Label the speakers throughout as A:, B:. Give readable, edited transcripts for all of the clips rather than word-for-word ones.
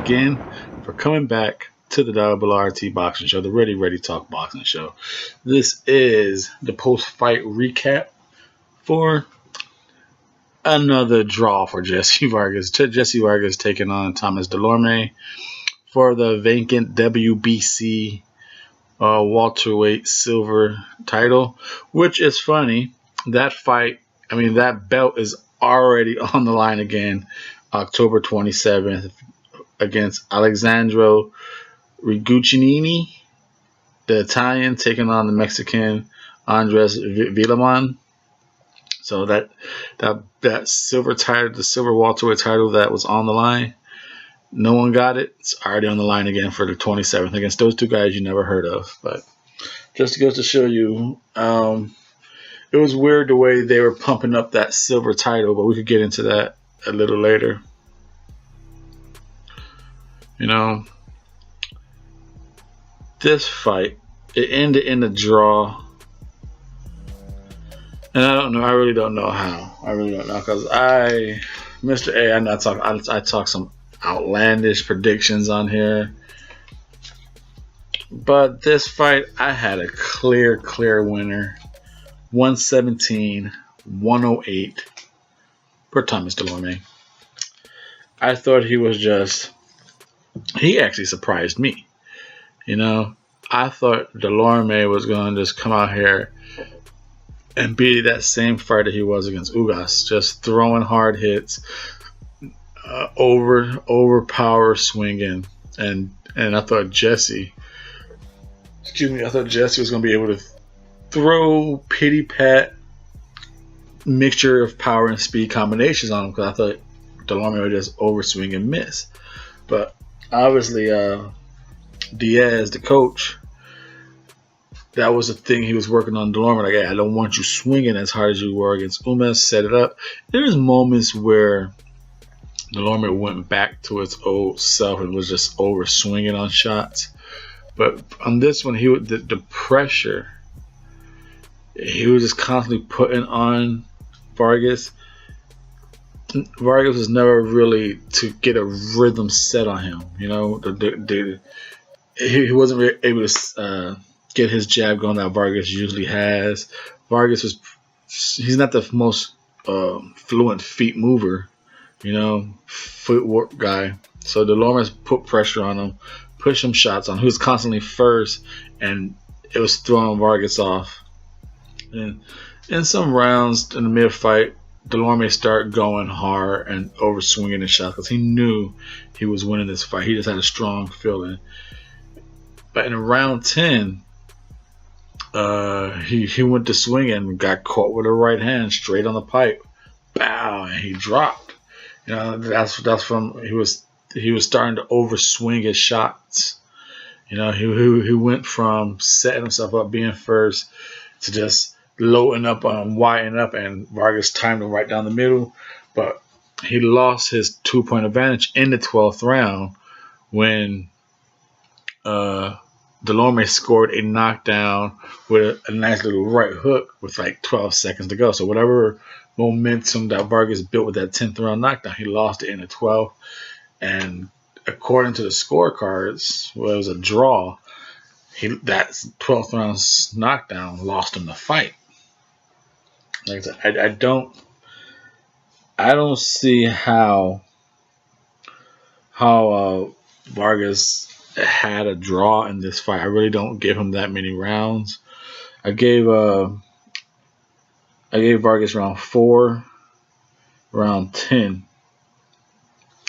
A: again for coming back to the RT Boxing Show, the Ready Talk Boxing Show. This is the post-fight recap for another draw for Jessie Vargas. Jessie Vargas taking on Thomas Dulorme for the vacant WBC welterweight silver title, which is funny. That fight, that belt is already on the line again, October 27th, against Alexandro Riguccinini, the Italian, taking on the Mexican Andres Villaman. So that silver title, the silver welterweight title that was on the line, no one got it. It's already on the line again for the 27th against those two guys you never heard of. But just goes to show you, it was weird the way they were pumping up that silver title, but we could get into that a little later. This fight, it ended in a draw. And I don't know. I really don't know how. I really don't know because Mr.A, I talk some outlandish predictions on here. But this fight, I had a clear winner. 117-108 for Thomas Dulorme. I thought he actually surprised me. I thought Dulorme was going to just come out here and be that same fighter he was against Ugas, just throwing hard hits, overpower swinging, and I thought Jessie was going to be able to throw pity pat mixture of power and speed combinations on him, because I thought Dulorme would just overswing and miss. But obviously, Diaz, the coach, that was the thing he was working on Dulorme. Like, hey, I don't want you swinging as hard as you were against Umas. Set it up. There was moments where Dulorme went back to its old self and was just over swinging on shots. But on this one, the pressure, he was just constantly putting on Vargas. Vargas was never really to get a rhythm set on him. He wasn't really able to get his jab going that Vargas usually has. He's not the most fluent feet mover, footwork guy. So Dulorme put pressure on him, pushed some shots on him. He was constantly first, and it was throwing Vargas off. And in some rounds in the mid-fight, Dulorme started going hard and over-swinging the shots because he knew he was winning this fight. He just had a strong feeling. But in round 10, he went to swing and got caught with a right hand straight on the pipe. Bow, and he dropped. That's from he was starting to overswing his shots. He went from setting himself up being first to just loading up on him, widening up, and Vargas timed him right down the middle. But he lost his 2-point advantage in the 12th round when Dulorme scored a knockdown with a nice little right hook with like 12 seconds to go. So whatever momentum that Vargas built with that 10th round knockdown, he lost it in the 12th. And according to the scorecards, it was a draw. That 12th round knockdown lost him the fight. Like I said, I don't see how Vargas had a draw in this fight. I really don't give him that many rounds. I gave Vargas round 4, round 10,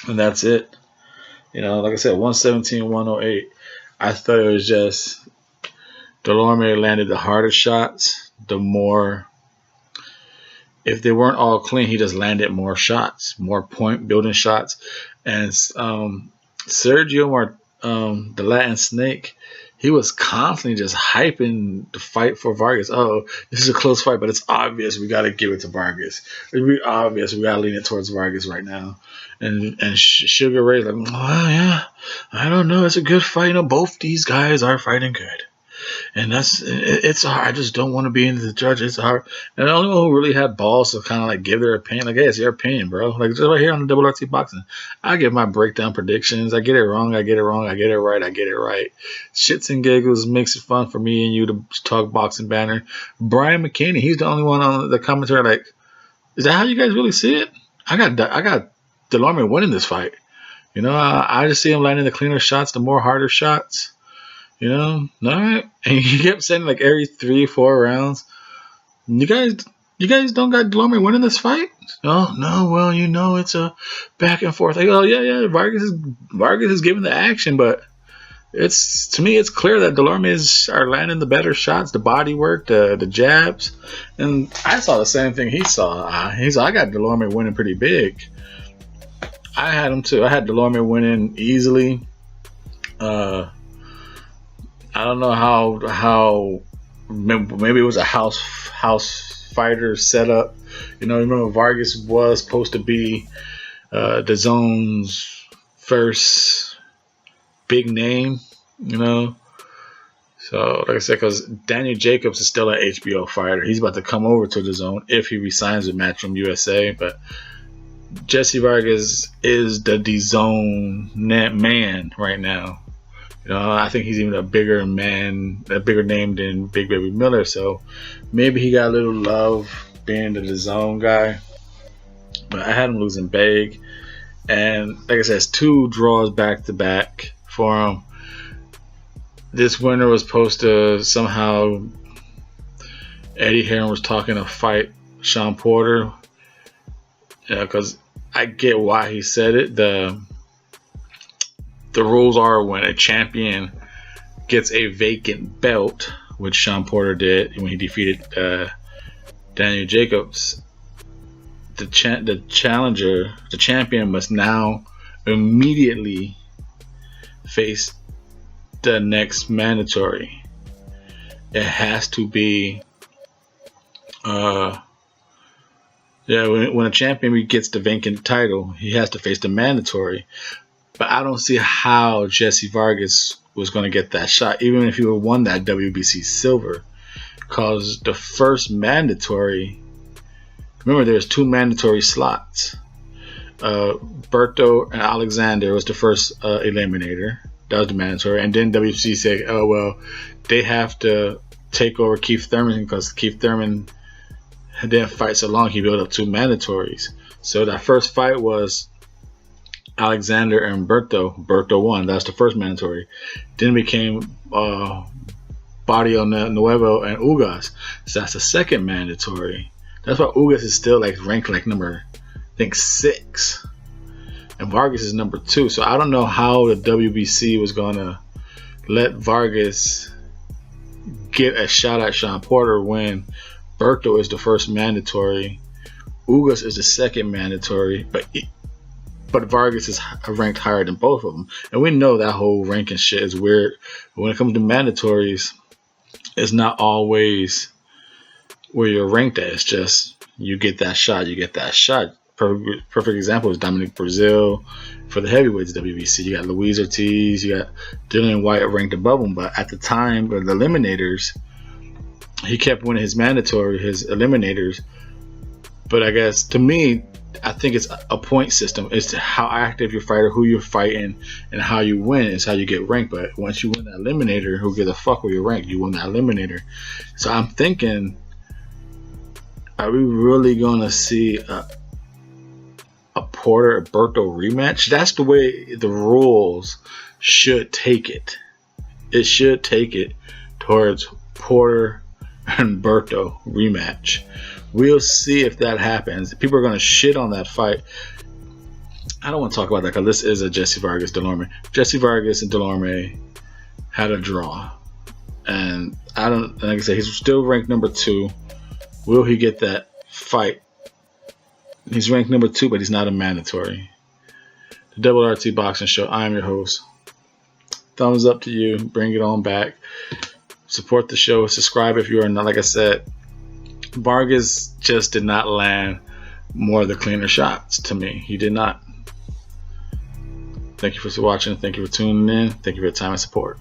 A: and that's it. Like I said, 117-108. I thought it was just Dulorme landed the harder shots. The more, if they weren't all clean, he just landed more shots, more point building shots. And Sergio the Latin Snake, he was constantly just hyping the fight for Vargas. Oh, this is a close fight, but it's obvious we got to give it to Vargas. It's obvious we got to lean it towards Vargas right now. And Sugar Ray's like, oh, yeah, I don't know. It's a good fight. Both these guys are fighting good. And it's hard. I just don't want to be into the judge. It's hard. And the only one who really had balls to kind of like give their opinion, like, hey, it's your opinion, bro. Like, just right here on the Double RT Boxing, I give my breakdown predictions. I get it wrong. I get it wrong. I get it right. I get it right. Shits and giggles makes it fun for me and you to talk boxing banner. Brian McKinney, he's the only one on the commentary. Like, is that how you guys really see it? I got Dulorme winning this fight. You know, I just see him landing the cleaner shots, the more harder shots. You know, all right. And he kept saying like every 3-4 rounds, you guys don't got Dulorme winning this fight? Oh no, well, you know, it's a back and forth. Like, oh yeah, Vargas is giving the action, but to me it's clear that Dulorme are landing the better shots, the body work, the jabs, and I saw the same thing he saw. I got Dulorme winning pretty big. I had him too. I had Dulorme winning easily. I don't know how maybe it was a house fighter setup. You know, remember Vargas was supposed to be the zone's first big name. You know, so like I said, because Daniel Jacobs is still an HBO fighter. He's about to come over to the zone if he resigns with Matchroom USA, but Jessie Vargas is the DAZN man right now. You know, I think he's even a bigger name than Big Baby Miller. So maybe he got a little love being the DAZN guy. But I had him losing big. And like I said, it's 2 draws back to back for him. This winner was supposed to somehow, Eddie Hearn was talking to fight Sean Porter. Yeah, because I get why he said it. The rules are when a champion gets a vacant belt, which Sean Porter did when he defeated Daniel Jacobs, the champion must now immediately face the next mandatory. It has to be when a champion gets the vacant title, he has to face the mandatory. But I don't see how Jessie Vargas was going to get that shot, even if he would have won that WBC silver. Because the first mandatory, remember there's 2 mandatory slots. Berto and Alexander was the first eliminator. That was the mandatory. And then WBC said, oh, well, they have to take over Keith Thurman because Keith Thurman didn't fight so long. He built up 2 mandatories. So that first fight was Alexander and Berto. Berto won. That's the first mandatory. Then it became Barrio Nuevo and Ugas. So that's the second mandatory. That's why Ugas is still like ranked like number, I think 6, and Vargas is number 2. So I don't know how the WBC was gonna let Vargas get a shot at Sean Porter when Berto is the first mandatory, Ugas is the second mandatory, but Vargas is ranked higher than both of them. And we know that whole ranking shit is weird. But when it comes to mandatories, it's not always where you're ranked at. It's just you get that shot, you get that shot. Perfect example is Dominic Brazil for the heavyweights WBC. You got Luis Ortiz, you got Dillian White ranked above him. But at the time of the eliminators, he kept winning his mandatory, his eliminators. But I guess to me, I think it's a point system. It's how active your fighter, who you're fighting, and how you win is how you get ranked. But once you win that eliminator, who gives a fuck where you're ranked? You won that eliminator. So I'm thinking, are we really gonna see a Porter Berto rematch? That's the way the rules should take it. It should take it towards Porter and Berto rematch. We'll see if that happens. People are going to shit on that fight. I don't want to talk about that because this is a Jessie Vargas Dulorme. Jessie Vargas and Dulorme had a draw, and like I said, he's still ranked number 2. Will he get that fight? He's ranked number 2, but he's not a mandatory. The Double RT Boxing Show. I am your host. Thumbs up to you. Bring it on back. Support the show. Subscribe if you are not. Like I said, Vargas just did not land more of the cleaner shots to me. He did not. Thank you for watching. Thank you for tuning in. Thank you for your time and support.